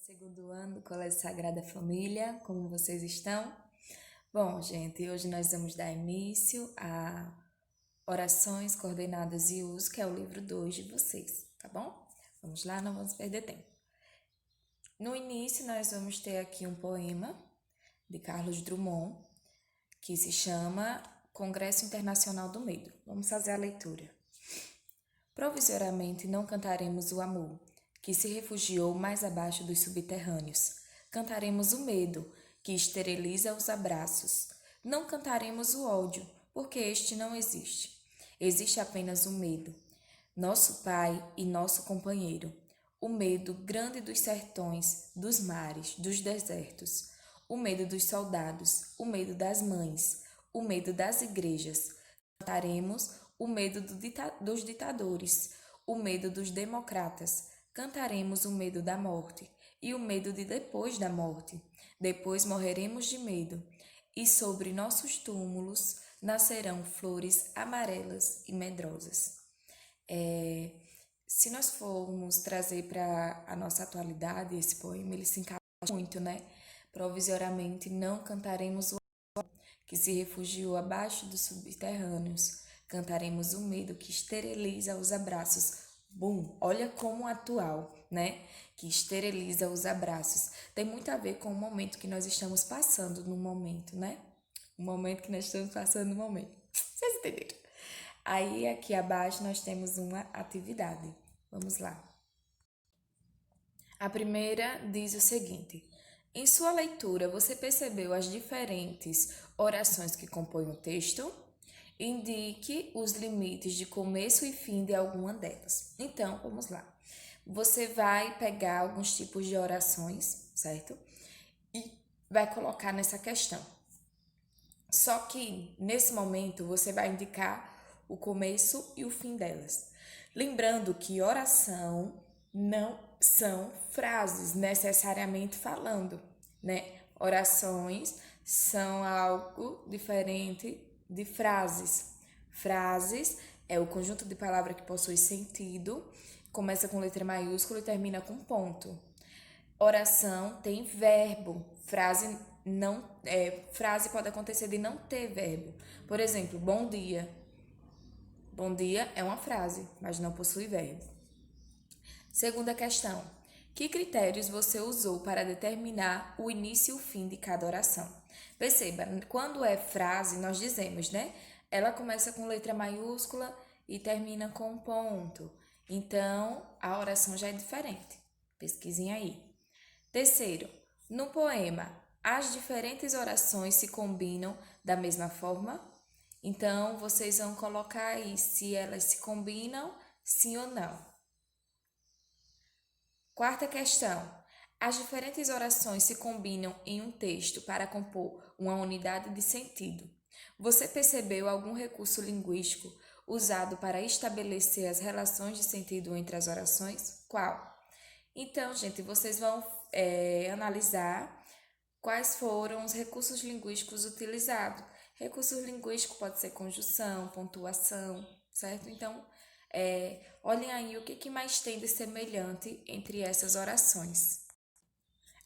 Segundo ano do Colégio Sagrada Família, como vocês estão? Bom, gente, hoje nós vamos dar início a Orações Coordenadas e Uso, que é o livro 2 de vocês, tá bom? Vamos lá, não vamos perder tempo. No início, nós vamos ter aqui um poema de Carlos Drummond, que se chama Congresso Internacional do Medo. Vamos fazer a leitura. Provisoriamente não cantaremos o amor, que se refugiou mais abaixo dos subterrâneos. Cantaremos o medo, que esteriliza os abraços. Não cantaremos o ódio, porque este não existe. Existe apenas o medo, nosso pai e nosso companheiro. O medo grande dos sertões, dos mares, dos desertos. O medo dos soldados, o medo das mães, o medo das igrejas. Cantaremos o medo dos ditadores, o medo dos democratas. Cantaremos o medo da morte e o medo de depois da morte. Depois morreremos de medo, e sobre nossos túmulos nascerão flores amarelas e medrosas. Se nós formos trazer para a nossa atualidade esse poema, ele se encaixa muito, né? Provisoriamente não cantaremos o que se refugiou abaixo dos subterrâneos. Cantaremos o medo que esteriliza os abraços. Bum! Olha como atual, né? Que esteriliza os abraços. Tem muito a ver com o momento que nós estamos passando no momento, né? O momento que nós estamos passando no momento. Vocês entenderam? Aí, aqui abaixo, nós temos uma atividade. Vamos lá. A primeira diz o seguinte: em sua leitura, você percebeu as diferentes orações que compõem o texto? Indique os limites de começo e fim de alguma delas. Então, vamos lá. Você vai pegar alguns tipos de orações, certo? E vai colocar nessa questão. Só que, nesse momento, você vai indicar o começo e o fim delas. Lembrando que oração não são frases necessariamente falando, né? Orações são algo diferente de frases. Frases é o conjunto de palavras que possui sentido, começa com letra maiúscula e termina com ponto. Oração tem verbo, frase pode acontecer de não ter verbo. Por exemplo, bom dia. Bom dia é uma frase, mas não possui verbo. Segunda questão: que critérios você usou para determinar o início e o fim de cada oração? Perceba, quando é frase, nós dizemos, né? Ela começa com letra maiúscula e termina com um ponto. Então, a oração já é diferente. Pesquisem aí. Terceiro, no poema, as diferentes orações se combinam da mesma forma? Então, vocês vão colocar aí se elas se combinam, sim ou não. Quarta questão. As diferentes orações se combinam em um texto para compor uma unidade de sentido. Você percebeu algum recurso linguístico usado para estabelecer as relações de sentido entre as orações? Qual? Então, gente, vocês vão analisar quais foram os recursos linguísticos utilizados. Recurso linguístico pode ser conjunção, pontuação, certo? Então, olhem aí o que mais tem de semelhante entre essas orações.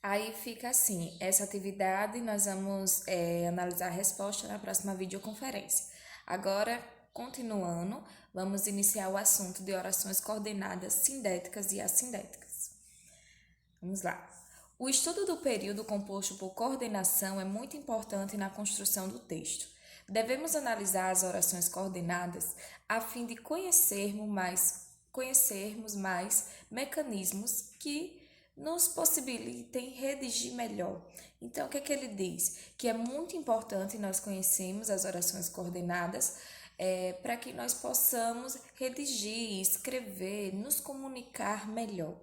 Aí fica assim, essa atividade nós vamos analisar a resposta na próxima videoconferência. Agora, continuando, vamos iniciar o assunto de orações coordenadas sindéticas e assindéticas. Vamos lá. O estudo do período composto por coordenação é muito importante na construção do texto. Devemos analisar as orações coordenadas a fim de conhecermos mais mecanismos que nos possibilitem redigir melhor. Então, o que é que ele diz? Que é muito importante nós conhecermos as orações coordenadas para que nós possamos redigir, escrever, nos comunicar melhor.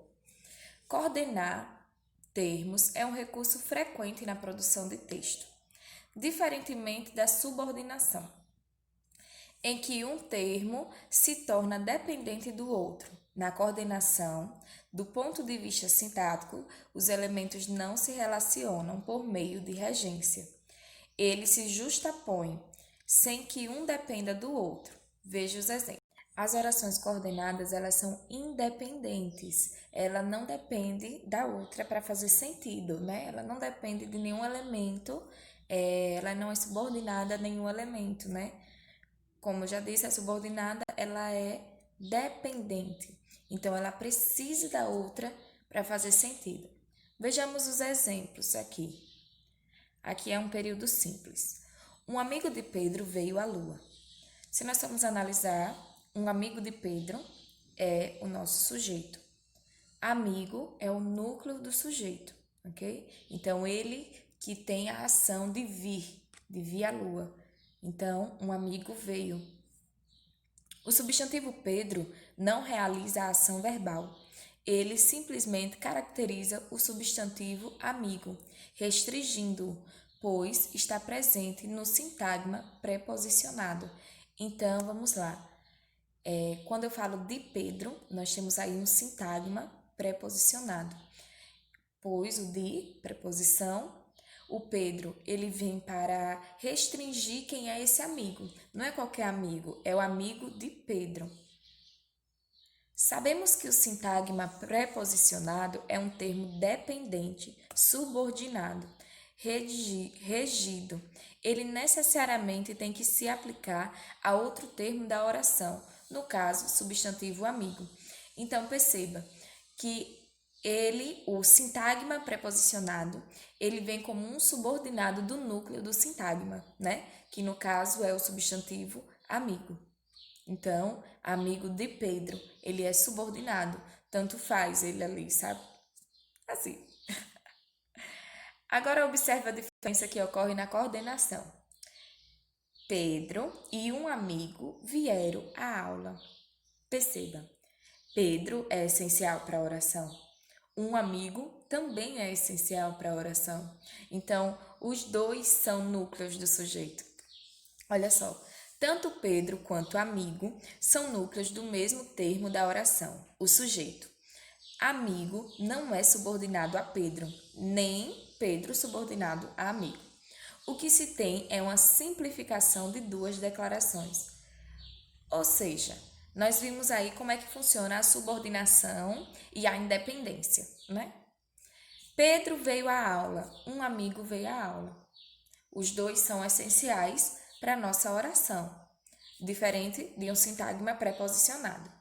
Coordenar termos é um recurso frequente na produção de texto, diferentemente da subordinação, em que um termo se torna dependente do outro. Na coordenação, do ponto de vista sintático, os elementos não se relacionam por meio de regência. Eles se justapõem, sem que um dependa do outro. Veja os exemplos. As orações coordenadas, elas são independentes. Ela não depende da outra para fazer sentido, né? Ela não depende de nenhum elemento, ela não é subordinada a nenhum elemento, né? Como eu já disse, a subordinada, ela é dependente. Então, ela precisa da outra para fazer sentido. Vejamos os exemplos aqui. Aqui é um período simples. Um amigo de Pedro veio à Lua. Se nós formos analisar, um amigo de Pedro é o nosso sujeito. Amigo é o núcleo do sujeito, ok? Então, ele que tem a ação de vir à Lua. Então, um amigo veio. O substantivo Pedro não realiza a ação verbal. Ele simplesmente caracteriza o substantivo amigo, restringindo-o, pois está presente no sintagma preposicionado. Então, vamos lá. Quando eu falo de Pedro, nós temos aí um sintagma preposicionado, pois o de, preposição, o Pedro, ele vem para restringir quem é esse amigo. Não é qualquer amigo, é o amigo de Pedro. Sabemos que o sintagma preposicionado é um termo dependente, subordinado, regido. Ele necessariamente tem que se aplicar a outro termo da oração, no caso, substantivo amigo. Então, perceba que o sintagma preposicionado, ele vem como um subordinado do núcleo do sintagma, né? Que no caso é o substantivo amigo. Então, amigo de Pedro, ele é subordinado, tanto faz ele ali, sabe? Assim. Agora observe a diferença que ocorre na coordenação. Pedro e um amigo vieram à aula. Perceba, Pedro é essencial para a oração. Um amigo também é essencial para a oração. Então, os dois são núcleos do sujeito. Olha só, tanto Pedro quanto amigo são núcleos do mesmo termo da oração, o sujeito. Amigo não é subordinado a Pedro, nem Pedro subordinado a amigo. O que se tem é uma simplificação de duas declarações. Ou seja, nós vimos aí como é que funciona a subordinação e a independência, né? Pedro veio à aula, um amigo veio à aula. Os dois são essenciais para a nossa oração, diferente de um sintagma preposicionado.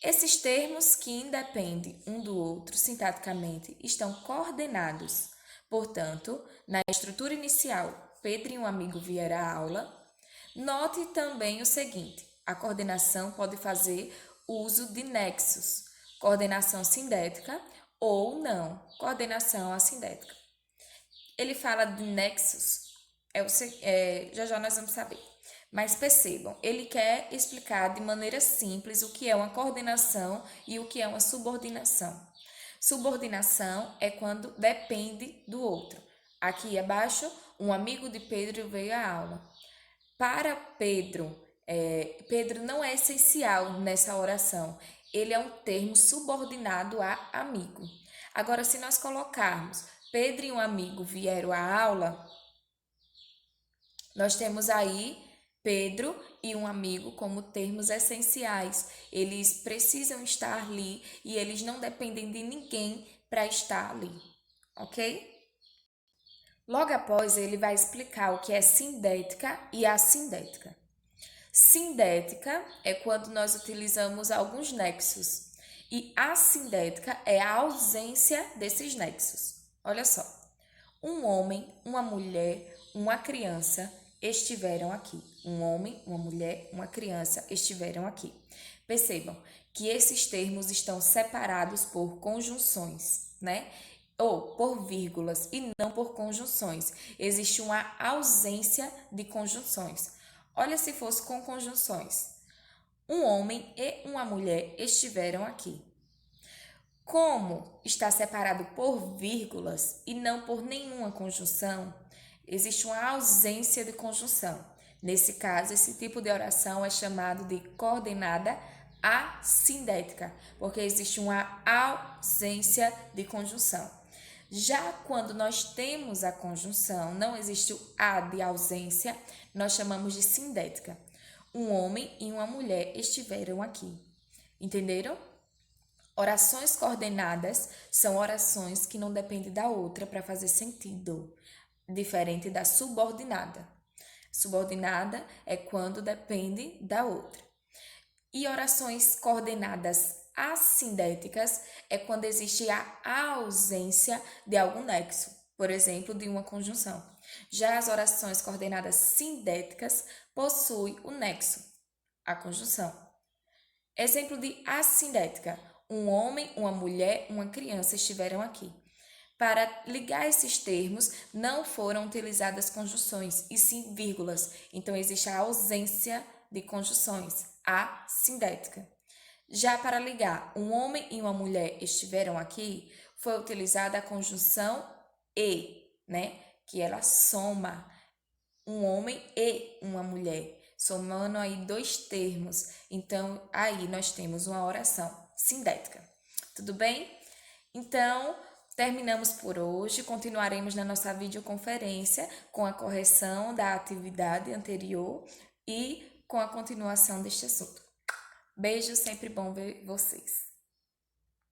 Esses termos que independem um do outro sintaticamente estão coordenados. Portanto, na estrutura inicial, Pedro e um amigo vieram à aula. Note também o seguinte: a coordenação pode fazer uso de nexos, coordenação sindética ou não, coordenação assindética. Ele fala de nexos, já já nós vamos saber. Mas percebam, ele quer explicar de maneira simples o que é uma coordenação e o que é uma subordinação. Subordinação é quando depende do outro. Aqui abaixo, um amigo de Pedro veio à aula. Para Pedro, Pedro não é essencial nessa oração. Ele é um termo subordinado a amigo. Agora, se nós colocarmos Pedro e um amigo vieram à aula, nós temos aí Pedro e um amigo como termos essenciais. Eles precisam estar ali e eles não dependem de ninguém para estar ali, ok? Logo após, ele vai explicar o que é sindética e assindética. Sindética é quando nós utilizamos alguns nexos e assindética é a ausência desses nexos. Olha só, um homem, uma mulher, uma criança estiveram aqui. Um homem, uma mulher, uma criança estiveram aqui. Percebam que esses termos estão separados por conjunções, né? Ou por vírgulas e não por conjunções. Existe uma ausência de conjunções. Olha se fosse com conjunções. Um homem e uma mulher estiveram aqui. Como está separado por vírgulas e não por nenhuma conjunção, existe uma ausência de conjunção. Nesse caso, esse tipo de oração é chamado de coordenada assindética, porque existe uma ausência de conjunção. Já quando nós temos a conjunção, não existe o a de ausência, nós chamamos de sindética. Um homem e uma mulher estiveram aqui. Entenderam? Orações coordenadas são orações que não dependem da outra para fazer sentido, diferente da subordinada. Subordinada é quando depende da outra. E orações coordenadas assindéticas é quando existe a ausência de algum nexo, por exemplo, de uma conjunção. Já as orações coordenadas sindéticas possuem o nexo, a conjunção. Exemplo de assindética: um homem, uma mulher, uma criança estiveram aqui. Para ligar esses termos, não foram utilizadas conjunções, e sim vírgulas. Então, existe a ausência de conjunções, assindética. Já para ligar um homem e uma mulher estiveram aqui, foi utilizada a conjunção e, né? Que ela soma um homem e uma mulher, somando aí dois termos. Então, aí nós temos uma oração sindética. Tudo bem? Então, terminamos por hoje. Continuaremos na nossa videoconferência com a correção da atividade anterior e com a continuação deste assunto. Beijo, sempre bom ver vocês.